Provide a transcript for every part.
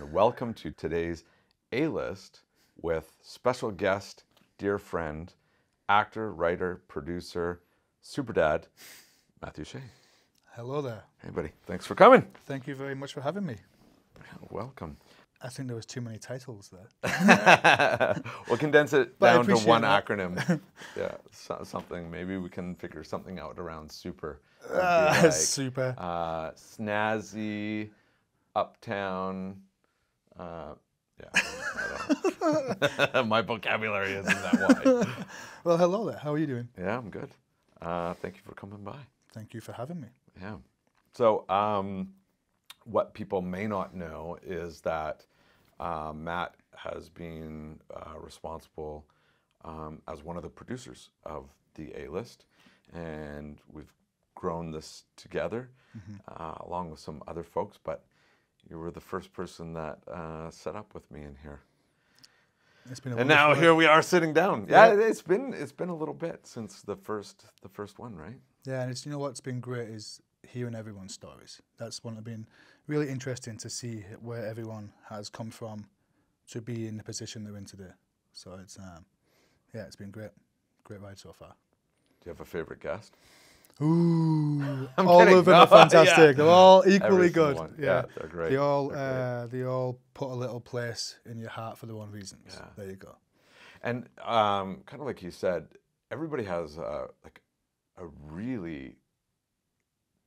and welcome to today's A-List with special guest, dear friend, actor, writer, producer, super dad, Matthew Shea. Hello there. Hey buddy, thanks for coming. Thank you very much for having me. Welcome. I think there was too many titles there. We'll condense it But I down to one appreciate that. acronym. Yeah, something, maybe we can figure something out around super. It'd be like, Super. snazzy, uptown, yeah, I don't know. My vocabulary isn't that wide. Well, hello there. How are you doing? Yeah, I'm good. Thank you for coming by. Thank you for having me. Yeah. So, what people may not know is that Matt has been responsible as one of the producers of the A-List, and we've grown this together along with some other folks, but you were the first person that set up with me in here. It's been a And now wonderful- here we are sitting down. Yeah, it's been a little bit since the first one, right? Yeah, and you know what's been great is hearing everyone's stories. That's one that's been really interesting to see where everyone has come from to be in the position they're in today. So it's it's been great ride so far. Do you have a favorite guest? Ooh, I'm all kidding. of them No, are fantastic. yeah. They're all Every equally single good. one. Yeah, they're great. They all put a little place in your heart for their own reasons. Yeah. There you go. And kind of like you said, everybody has like a really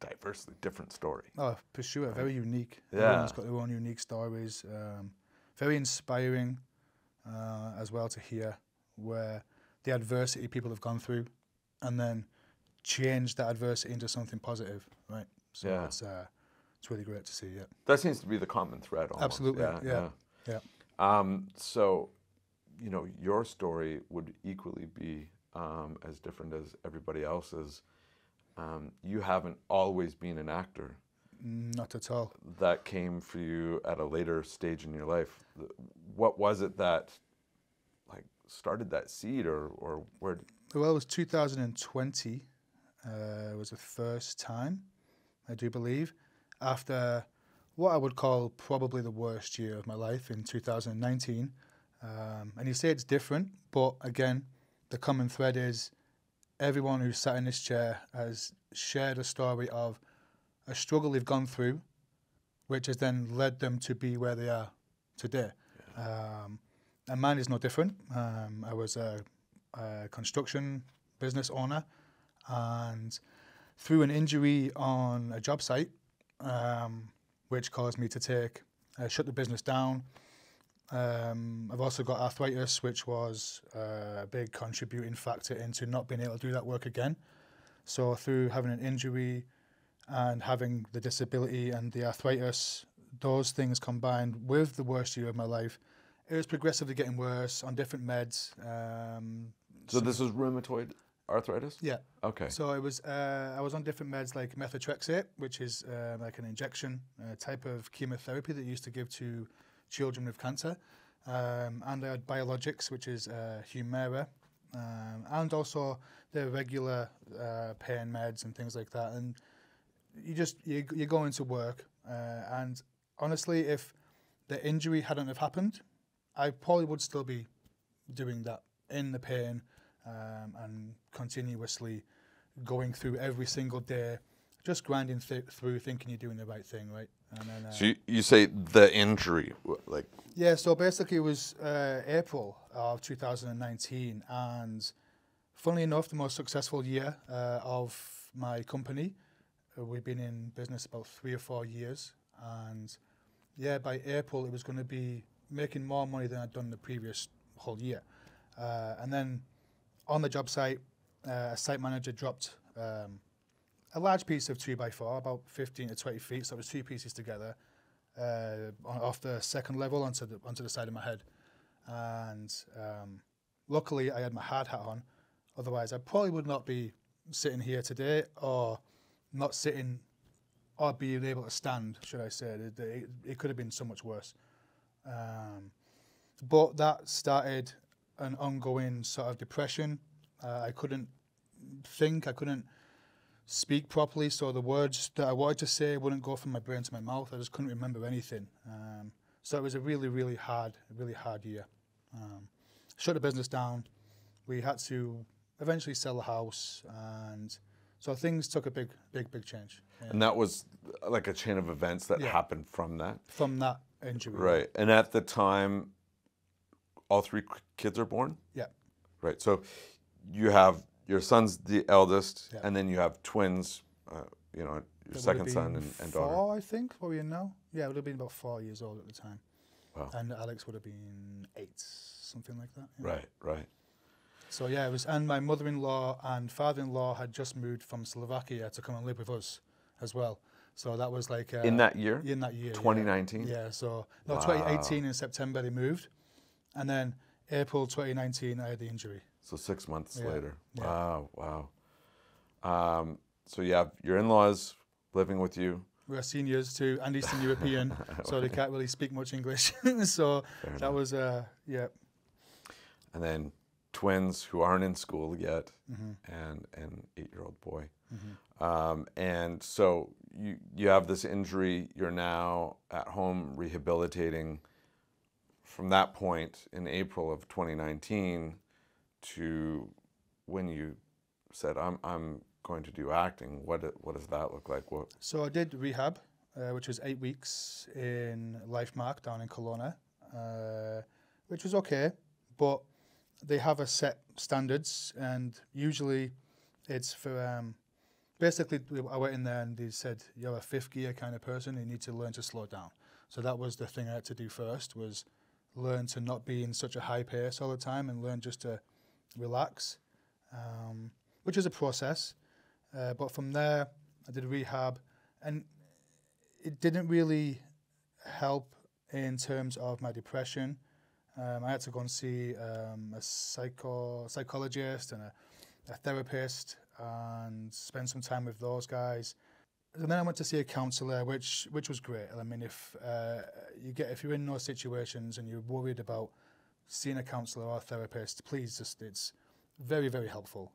diversely different story. Oh, for sure. Very unique. Yeah. Everyone's got their own unique stories. Very inspiring as well to hear where the adversity people have gone through and then change that adversity into something positive, right? So Yeah. it's really great to see, yeah. That seems to be the common thread almost. Absolutely, yeah. So, you know, your story would equally be as different as everybody else's. You haven't always been an actor. Not at all. That came for you at a later stage in your life. What was it that like started that seed, or where? Well, it was 2020. It was the first time, I do believe, after what I would call probably the worst year of my life in 2019. And you say it's different, but again, the common thread is everyone who's sat in this chair has shared a story of a struggle they've gone through, which has then led them to be where they are today. Yeah. And mine is no different. I was a construction business owner, and through an injury on a job site, which caused me to shut the business down. I've also got arthritis, which was a big contributing factor into not being able to do that work again. So through having an injury and having the disability and the arthritis, those things combined with the worst year of my life, it was progressively getting worse on different meds. So this is rheumatoid arthritis? Yeah. Okay. So it was, I was on different meds like methotrexate, which is like an injection type of chemotherapy that you used to give to children with cancer. And I had biologics, which is Humira, and also the regular pain meds and things like that. And you go into work, and honestly, if the injury hadn't have happened, I probably would still be doing that in the pain and continuously going through every single day, just grinding through, thinking you're doing the right thing, right? And then, So you say the injury, like? Yeah, so basically it was April of 2019, and funnily enough, the most successful year of my company. We've been in business about 3 or 4 years, and yeah, by April it was going to be making more money than I'd done the previous whole year. And then on the job site, a site manager dropped a large piece of 2x4, about 15 to 20 feet, so it was 2 pieces together, off the second level onto the side of my head. And luckily I had my hard hat on, otherwise I probably would not be sitting here today, or not sitting, or being able to stand, should I say. It could have been so much worse. But that started an ongoing sort of depression. I couldn't think, I couldn't speak properly, so the words that I wanted to say wouldn't go from my brain to my mouth. I just couldn't remember anything. So it was a really hard year. Shut the business down. We had to eventually sell the house, and so things took a big change. And that was like a chain of events that Yeah. happened from that? From that injury. Right. And at the time, all three kids are born? Yeah. Right. So you have your son's the eldest, Yeah. and then you have twins, you know, your It second would have son been and daughter. 4, I think. What were you now? Yeah, it would have been about 4 years old at the time. Wow. And Alex would have been 8, something like that. Yeah. Right, right. So yeah, it was, and my mother-in-law and father-in-law had just moved from Slovakia to come and live with us as well. So that was like In that year? In that year, 2019? Yeah. So no, Wow. 2018 in September they moved, and then April 2019 I had the injury. So 6 months Yeah. later. Yeah. Wow, wow. So you have your in-laws living with you. We're seniors too, and Eastern European, so they can't really speak much English. So Fair that enough. was yeah. And then twins who aren't in school yet, Mm-hmm. and an 8-year-old boy. Mm-hmm. And so you have this injury. You're now at home rehabilitating. From that point in April of 2019 to when you said, I'm going to do acting, what does that look like? What? So I did rehab, which was 8 weeks in Lifemark down in Kelowna, which was okay, but they have a set standards, and usually it's for, basically I went in there and they said, you're a 5th gear kind of person, you need to learn to slow down. So that was the thing I had to do first, was learn to not be in such a high pace all the time and learn just to relax, which is a process. But from there, I did rehab, and it didn't really help in terms of my depression. I had to go and see a psychologist and a therapist and spend some time with those guys. And then I went to see a counsellor, which was great. I mean, if you're in those situations and you're worried about seeing a counsellor or a therapist, please it's very helpful.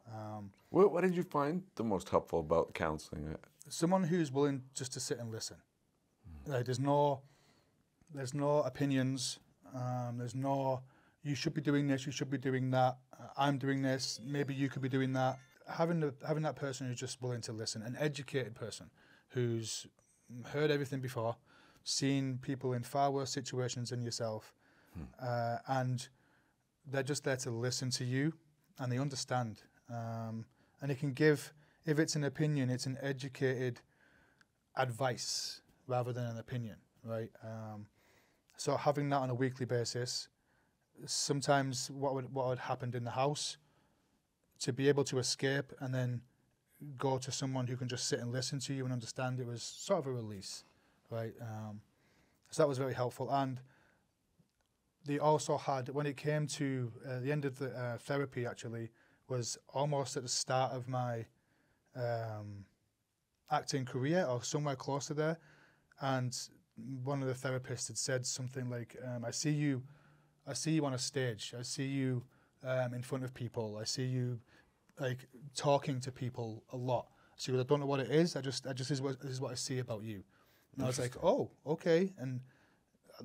What did you find the most helpful about counseling? Someone who's willing just to sit and listen. Like, there's no opinions. There's no, you should be doing this, you should be doing that. I'm doing this, maybe you could be doing that. Having that person who's just willing to listen, an educated person who's heard everything before, seen people in far worse situations than yourself, and they're just there to listen to you, and they understand. And it can give, if it's an opinion, it's an educated advice rather than an opinion, right? So having that on a weekly basis, sometimes what had happened in the house, to be able to escape and then go to someone who can just sit and listen to you and understand, it was sort of a release, right? So that was very helpful. And they also had, when it came to the end of the therapy, actually, was almost at the start of my acting career, or somewhere close to there. And one of the therapists had said something like, I see you on a stage. I see you in front of people. I see you like talking to people a lot. She goes, I don't know what it is. This is what I see about you. And I was like, oh, okay. And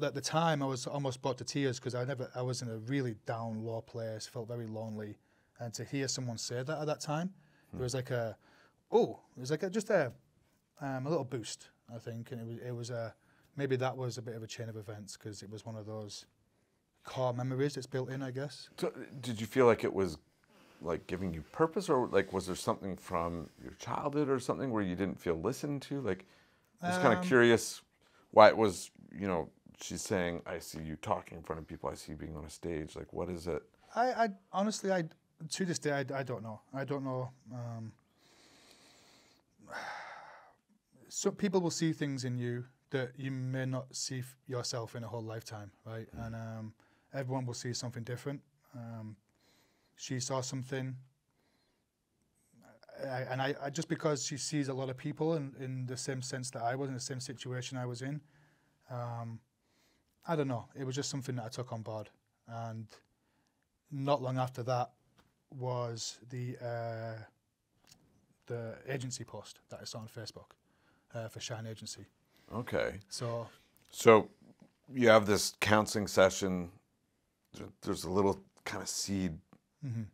at the time, I was almost brought to tears because I was in a really down, low place, felt very lonely. And to hear someone say that at that time, it was like just a little boost, I think. And it was maybe that was a bit of a chain of events, because it was one of those core memories that's built in, I guess. So did you feel like it was like giving you purpose, or like was there something from your childhood or something where you didn't feel listened to? Like, I was kind of curious why it was, she's saying, I see you talking in front of people, I see you being on a stage. Like, what is it? I honestly, to this day, I don't know. I don't know. So people will see things in you that you may not see yourself in a whole lifetime, right? And everyone will see something different. She saw something, and I just because she sees a lot of people in the same sense that I was, in the same situation I was in, I don't know. It was just something that I took on board. And not long after that was the agency post that I saw on Facebook for Shine Agency. Okay. So you have this counseling session. There's a little kind of seed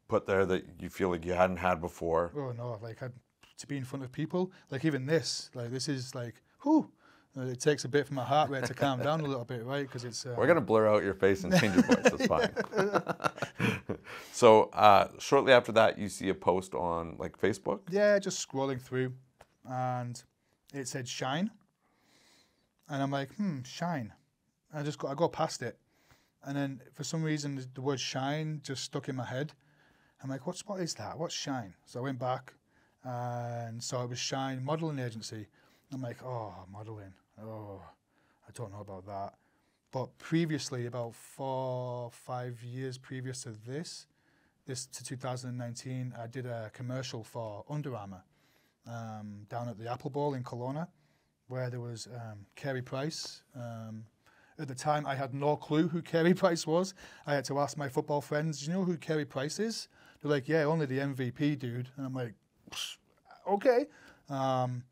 put there that you feel like you hadn't had before. Oh no, like to be in front of people, like even this is like, whew, it takes a bit for my heart rate to calm down a little bit, right? Because it's... We're going to blur out your face and change your voice, that's fine. So shortly after that, you see a post on like Facebook? Yeah, just scrolling through, and it said shine. And I'm like, shine. And I go past it. And then for some reason, the word shine just stuck in my head. I'm like, what is that? What's shine? So I went back and saw it was Shine Modeling Agency. I'm like, oh, modeling. Oh, I don't know about that. But previously, about 4 or 5 years previous to this to 2019, I did a commercial for Under Armour down at the Apple Bowl in Kelowna, where there was Carey Price. At the time, I had no clue who Carey Price was. I had to ask my football friends, do you know who Carey Price is? They're like, yeah, only the MVP, dude. And I'm like, okay. And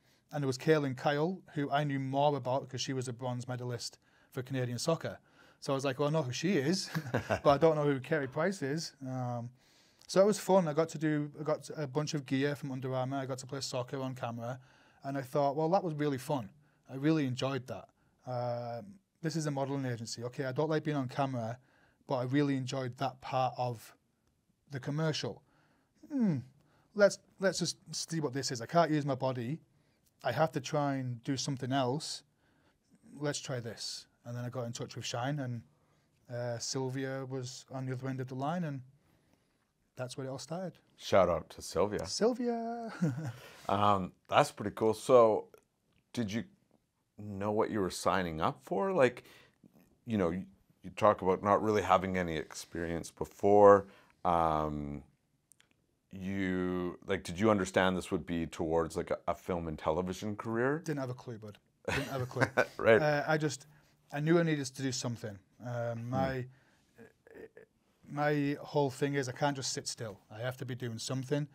there was Kaylin Kyle, who I knew more about because she was a bronze medalist for Canadian soccer. So I was like, well, I know who she is, but I don't know who Carey Price is. So it was fun. I got a bunch of gear from Under Armour. I got to play soccer on camera. And I thought, well, that was really fun. I really enjoyed that. This is a modeling agency. Okay, I don't like being on camera, but I really enjoyed that part of the commercial. Let's just see what this is. I can't use my body. I have to try and do something else. Let's try this. And then I got in touch with Shine, and Sylvia was on the other end of the line, and that's where it all started. Shout out to Sylvia. Sylvia. That's pretty cool. So did you know what you were signing up for? Like, you know, you talk about not really having any experience before. Did you understand this would be towards like a film and television career? Didn't have a clue, bud. Didn't have a clue. Right. I knew I needed to do something. My whole thing is I can't just sit still. I have to be doing something.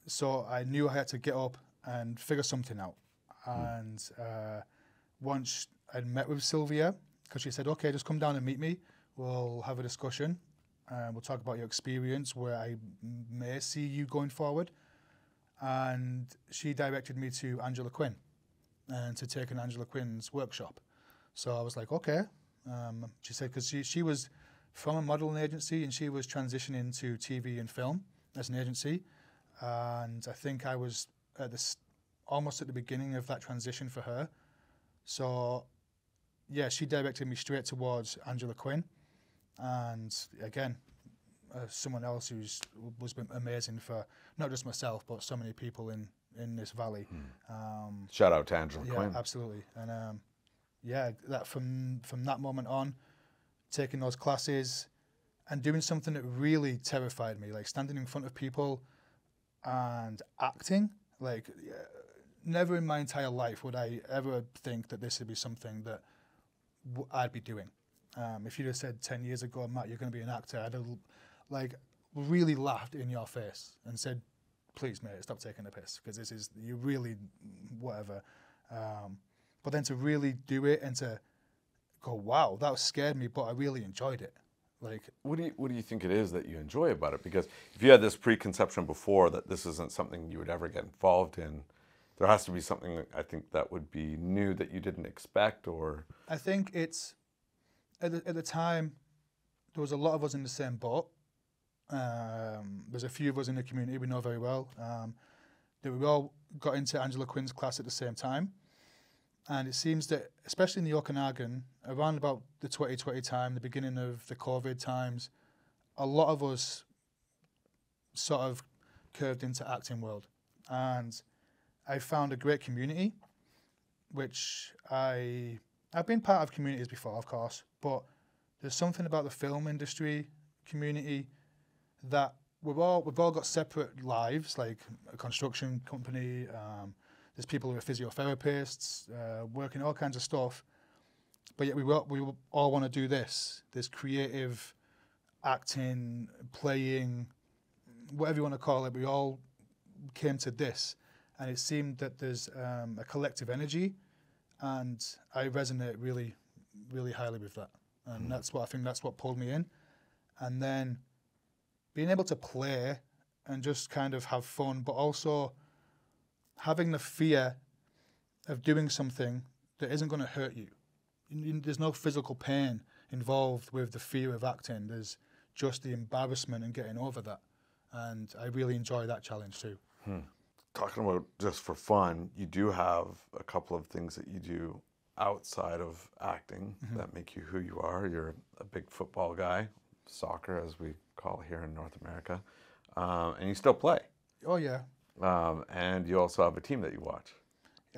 So I knew I had to get up and figure something out. And once I'd met with Sylvia, because she said, okay, just come down and meet me. We'll have a discussion. We'll talk about your experience, where I may see you going forward. And she directed me to Angela Quinn and to take an Angela Quinn's workshop. So I was like, okay. She said, because she was from a modeling agency and she was transitioning to TV and film as an agency. And I think I was almost at the beginning of that transition for her. So yeah, she directed me straight towards Angela Quinn. And again, someone else was been amazing for not just myself, but so many people in this valley. Shout out to Angela yeah, Quinn. Absolutely. And yeah, that from that moment on, taking those classes and doing something that really terrified me, like standing in front of people and acting. Like, never in my entire life would I ever think that this would be something that I'd be doing. If you'd have said 10 years ago, Matt, you're going to be an actor, I'd have like really laughed in your face and said, please, mate, stop taking the piss, because this is, you really, whatever. But then to really do it and to go, wow, that scared me, but I really enjoyed it. Like, what do you think it is that you enjoy about it? Because if you had this preconception before that this isn't something you would ever get involved in, there has to be something, I think, that would be new that you didn't expect. Or I think it's, at the time, there was a lot of us in the same boat. There's a few of us in the community we know very well that we all got into Angela Quinn's class at the same time. And it seems that, especially in the Okanagan, around about the 2020 time, the beginning of the COVID times, a lot of us sort of curved into acting world. And I found a great community, which I've been part of communities before, of course, but there's something about the film industry community that we've all got separate lives, like a construction company. There's people who are physiotherapists, working all kinds of stuff, but yet we all want to do this creative acting, playing, whatever you want to call it. We all came to this, and it seemed that there's a collective energy, and I resonate really really highly with that. And that's what I think that's what pulled me in. And then being able to play and just kind of have fun, but also having the fear of doing something that isn't going to hurt you. There's no physical pain involved with the fear of acting. There's just the embarrassment and getting over that. And I really enjoy that challenge too. Talking about just for fun, you do have a couple of things that you do outside of acting that make you who you are. You're a big football guy, soccer as we call it here in North America, and you still play. Oh yeah. And you also have a team that you watch.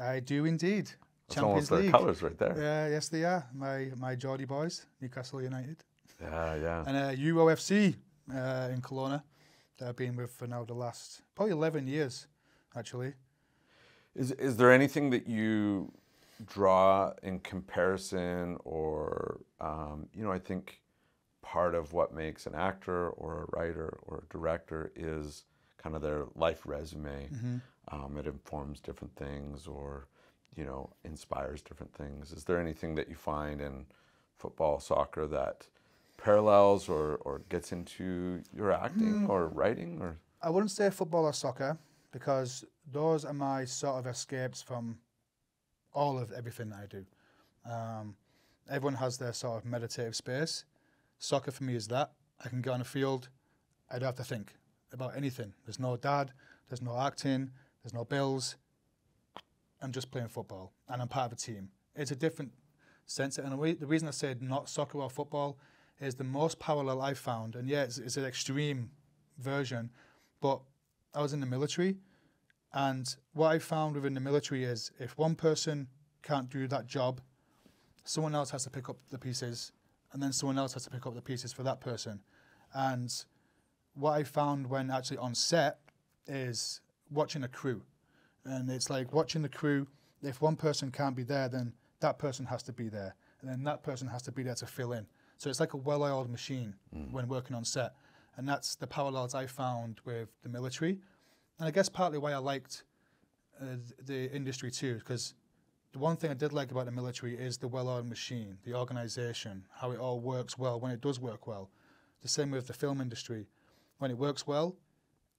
I do indeed. That's Champions almost their League. colours right there. Yeah, yes they are. My Geordie boys, Newcastle United. Yeah. And Euro FC in Kelowna that I've been with for now the last probably 11 years, actually. Is there anything that you draw in comparison or, I think part of what makes an actor or a writer or a director is kind of their life resume. It informs different things or, inspires different things. Is there anything that you find in football, soccer that parallels or gets into your acting or writing? Or I wouldn't say football or soccer because those are my sort of escapes from all of everything that I do. Everyone has their sort of meditative space. Soccer for me is that. I can get on a field, I don't have to think about anything. There's no dad, there's no acting, there's no bills. I'm just playing football and I'm part of a team. It's a different sense. And the reason I said not soccer or football is the most parallel I found. And yeah, it's an extreme version, but I was in the military. And what I found within the military is if one person can't do that job, someone else has to pick up the pieces, and then someone else has to pick up the pieces for that person. And what I found when actually on set is watching a crew. And it's like watching the crew, if one person can't be there, then that person has to be there. And then that person has to be there to fill in. So it's like a well-oiled machine when working on set. And that's the parallels I found with the military. And I guess partly why I liked the industry too, because the one thing I did like about the military is the well-oiled machine, the organization, how it all works well when it does work well. The same with the film industry. When it works well,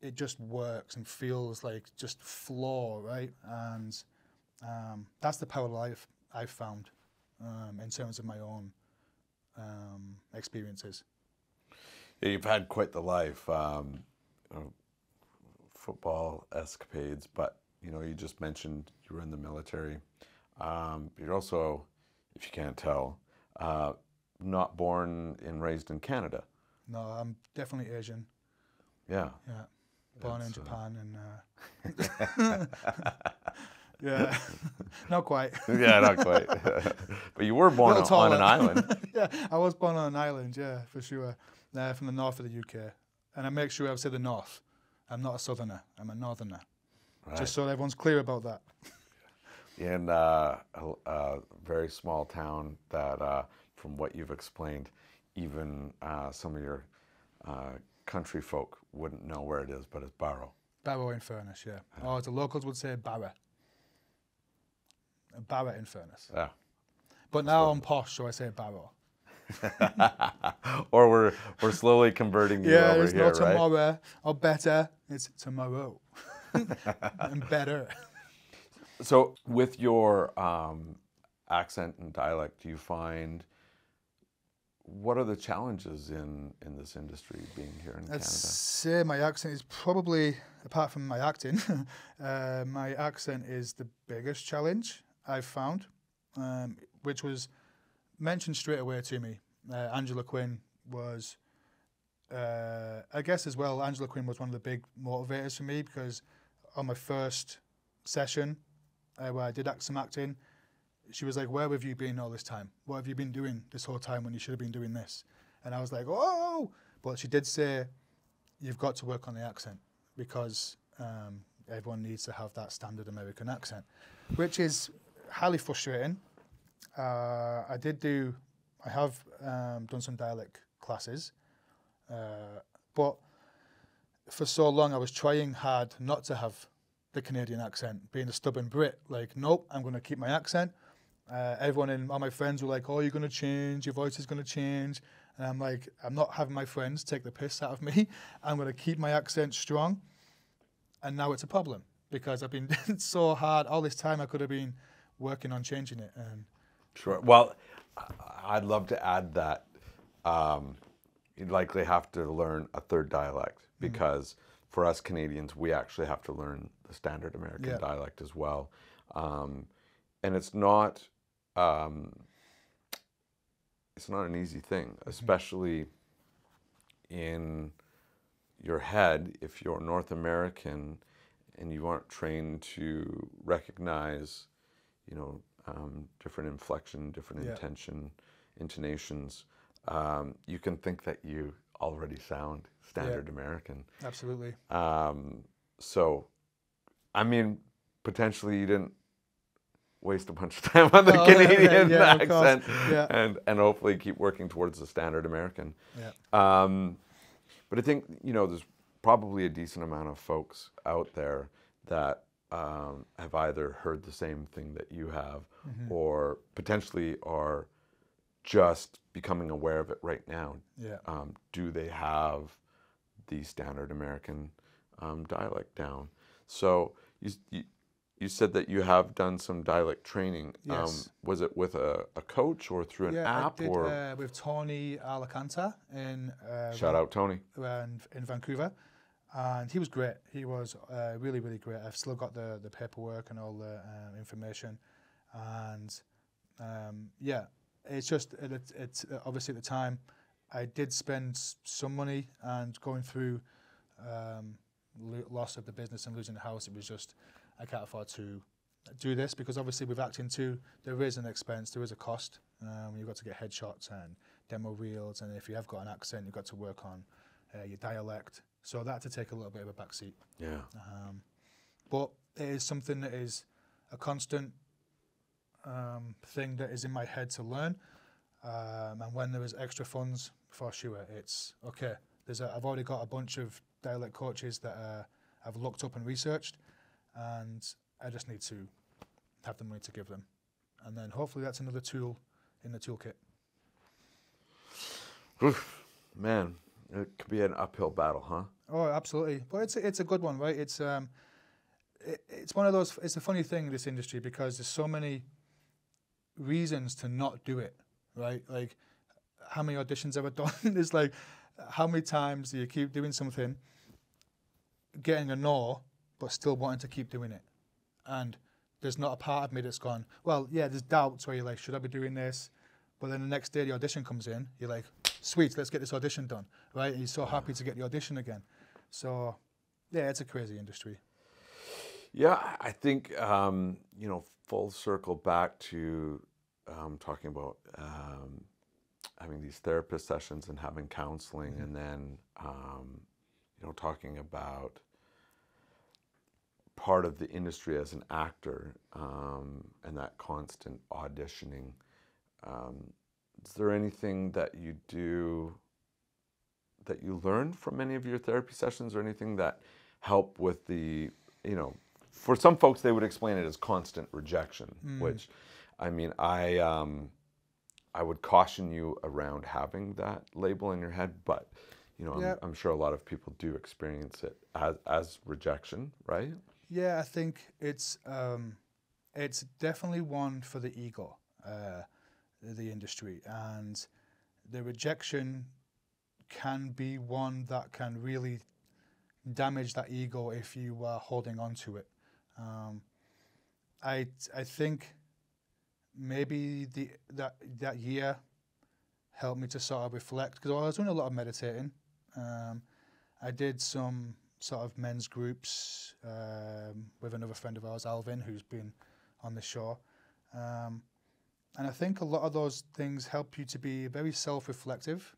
it just works and feels like just flow, right? And that's the parallel I've found in terms of my own experiences. Yeah, you've had quite the life, football escapades, but you just mentioned you were in the military. You're also, if you can't tell, not born and raised in Canada. No, I'm definitely Asian. Yeah. Yeah. Born in Japan and yeah, not quite. Yeah, not quite. But you were born on an island. Yeah, I was born on an island, yeah, for sure. From the north of the UK. And I make sure I say the north. I'm not a southerner, I'm a northerner. Right. Just so everyone's clear about that. In a very small town that, from what you've explained, even some of your country folk wouldn't know where it is, but it's Barrow. Barrow in Furness, yeah. Or the locals would say Barra. Barra in Furness. Yeah. But now I'm posh, so I say Barrow. Or we're slowly converting you over here, right? Yeah, it's not tomorrow or better, it's tomorrow. And better. So with your accent and dialect, do you find, what are the challenges in this industry being here in Canada? I'd say my accent is probably, apart from my acting, my accent is the biggest challenge I've found, which was mentioned straight away to me. Angela Quinn was, I guess as well, Angela Quinn was one of the big motivators for me because on my first session where I did some acting, she was like, where have you been all this time? What have you been doing this whole time when you should have been doing this? And I was like, oh! But she did say, you've got to work on the accent because everyone needs to have that standard American accent, which is highly frustrating. I have done some dialect classes, but for so long I was trying hard not to have the Canadian accent, being a stubborn Brit. Like, nope, I'm going to keep my accent. All my friends were like, "Oh, you're going to change. Your voice is going to change." And I'm like, I'm not having my friends take the piss out of me. I'm going to keep my accent strong. And now it's a problem because I've been so hard all this time. I could have been working on changing it. And Sure. Well, I'd love to add that you'd likely have to learn a third dialect because for us Canadians, we actually have to learn the standard American dialect as well. And it's not an easy thing, especially in your head if you're North American and you aren't trained to recognize, different inflection, different intention, intonations. You can think that you already sound standard American. Absolutely. So, I mean, potentially you didn't waste a bunch of time on the Canadian accent, and hopefully keep working towards the standard American. But I think, there's probably a decent amount of folks out there that have either heard the same thing that you have or potentially are just becoming aware of it right now. Do they have the standard American dialect down? So you said that you have done some dialect training. Yes. Was it with a coach or through an app? I did, or with Tony Alicanta in shout out Tony in Vancouver, and he was great. He was really, really great. I've still got the paperwork and all the information, and it's just it's obviously at the time I did spend some money and going through loss of the business and losing the house. It was just I can't afford to do this because obviously with acting too, there is an expense, there is a cost. You've got to get headshots and demo reels, and if you have got an accent, you've got to work on your dialect. So that had to take a little bit of a backseat. But it is something that is a constant thing that is in my head to learn. And when there is extra funds, for sure, it's okay. I've already got a bunch of dialect coaches that I've looked up and researched, and I just need to have the money to give them. And then hopefully that's another tool in the toolkit. Oof, man, it could be an uphill battle, huh? Oh, absolutely. But it's a good one, right? It's one of those. It's a funny thing in this industry because there's so many reasons to not do it, right? Like, how many auditions have I done? It's like, how many times do you keep doing something, getting a no, but still wanting to keep doing it? And there's not a part of me that's gone, well, yeah, there's doubts where you're like, should I be doing this? But then the next day the audition comes in, you're like, sweet, let's get this audition done, right? And you're so happy to get the audition again. So, yeah, it's a crazy industry. Yeah, I think, full circle back to talking about having these therapist sessions and having counseling, and then, talking about part of the industry as an actor and that constant auditioning. Is there anything that you do that you learn from any of your therapy sessions, or anything that help with the, for some folks they would explain it as constant rejection, which, I mean, I would caution you around having that label in your head, but I'm sure a lot of people do experience it as rejection, right? Yeah, I think it's definitely one for the ego, the industry, and the rejection can be one that can really damage that ego if you are holding on to it. I think maybe that year helped me to sort of reflect, because I was doing a lot of meditating. I did some sort of men's groups with another friend of ours, Alvin, who's been on the show. And I think a lot of those things help you to be very self-reflective,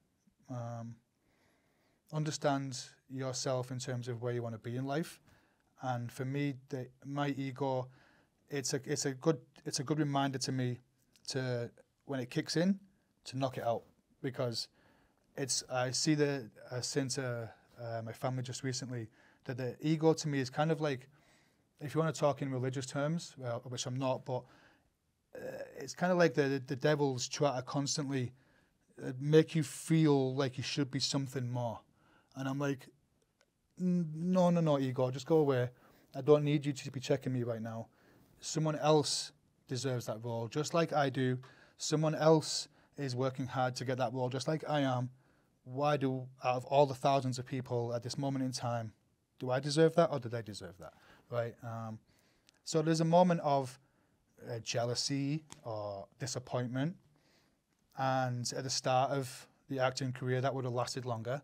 understand yourself in terms of where you want to be in life. And for me, my ego, it's a good reminder to me to, when it kicks in, to knock it out, because I see saying to my family just recently that the ego to me is kind of like, if you want to talk in religious terms, well, which I'm not, but it's kind of like the devils try to constantly make you feel like you should be something more. And I'm like, no, ego, just go away. I don't need you to be checking me right now. Someone else deserves that role, just like I do. Someone else is working hard to get that role, just like I am. Why out of all the thousands of people at this moment in time, do I deserve that or do they deserve that, right? So there's a moment of jealousy or disappointment, and at the start of the acting career that would have lasted longer,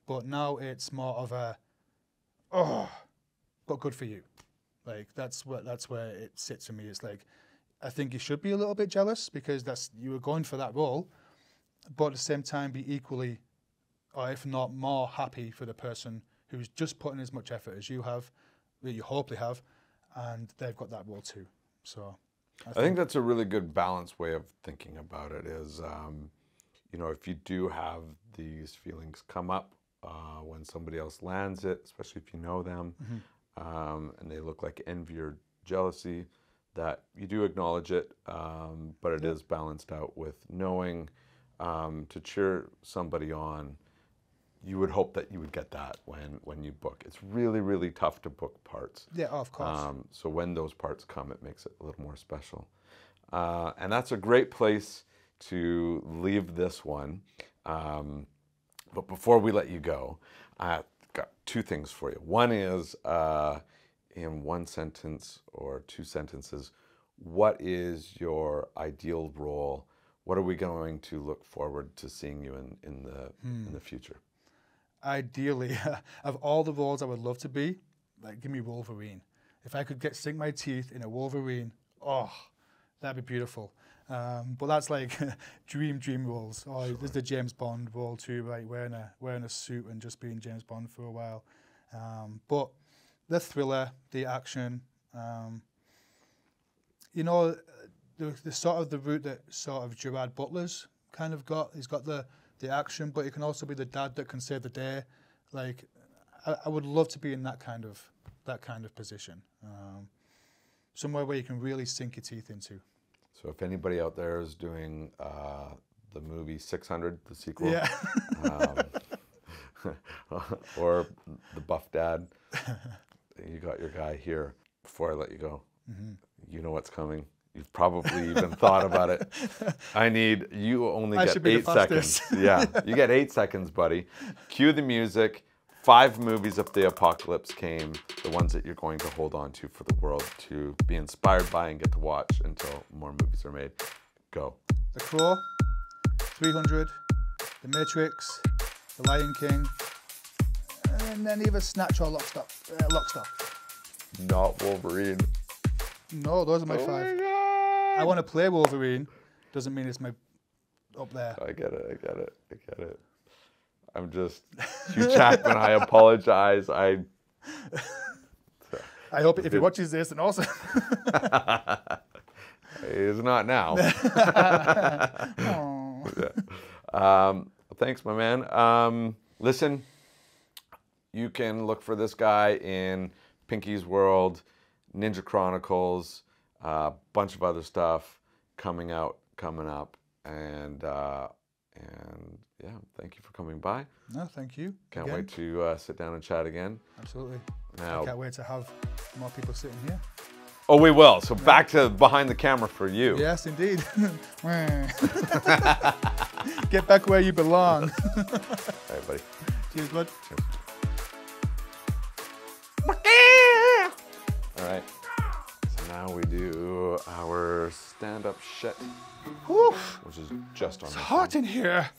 but now it's more of a, but good for you. Like that's where it sits for me. It's like, I think you should be a little bit jealous because you were going for that role, but at the same time be equally, or if not more, happy for the person who's just putting as much effort as you have, that you hopefully have, and they've got that role too. So I think that's a really good balanced way of thinking about it is, you know, if you do have these feelings come up when somebody else lands it, especially if you know them, and they look like envy or jealousy, that you do acknowledge it, but it is balanced out with knowing to cheer somebody on. You would hope that you would get that when you book. It's really, really tough to book parts. Yeah, of course. So when those parts come, it makes it a little more special. And that's a great place to leave this one. But before we let you go, I've got two things for you. One is, in one sentence or two sentences, what is your ideal role? What are we going to look forward to seeing you in the future? Ideally, of all the roles I would love to be, like give me Wolverine. If I could sink my teeth in a Wolverine, that'd be beautiful. But that's like dream roles. Or there's the James Bond role too, right? Wearing a suit and just being James Bond for a while. But the thriller, the action, you know, the sort of the route that sort of Gerard Butler's kind of got. He's got the action, but he can also be the dad that can save the day. Like, I would love to be in that kind of position, somewhere where you can really sink your teeth into. So if anybody out there is doing the movie 600, the sequel, or the Buff Dad, you got your guy here. Before I let you go, you know what's coming. You've probably even thought about it. You only get 8 seconds. Yeah, you get 8 seconds, buddy. Cue the music. 5 movies if the apocalypse came, the ones that you're going to hold on to for the world to be inspired by and get to watch until more movies are made. Go. The Crow, 300, The Matrix, The Lion King, and then either Snatch or Lockstock. Not Wolverine. No, those are my 5. My God. I want to play Wolverine. Doesn't mean it's my up there. I get it. I'm just Hugh Jackman. I apologize. I hope if he watches this, and also he's not now. Thanks, my man. Listen, you can look for this guy in Pinky's World, Ninja Chronicles, a bunch of other stuff coming up, and yeah, thank you for coming by. No, thank you. Can't wait to sit down and chat again. Absolutely. Now, I can't wait to have more people sitting here. Oh, we will. So back to behind the camera for you. Yes, indeed. Get back where you belong. All right, buddy. Cheers, bud. Cheers. All right. So now we do our stand-up shit, which is just on. It's hot in here.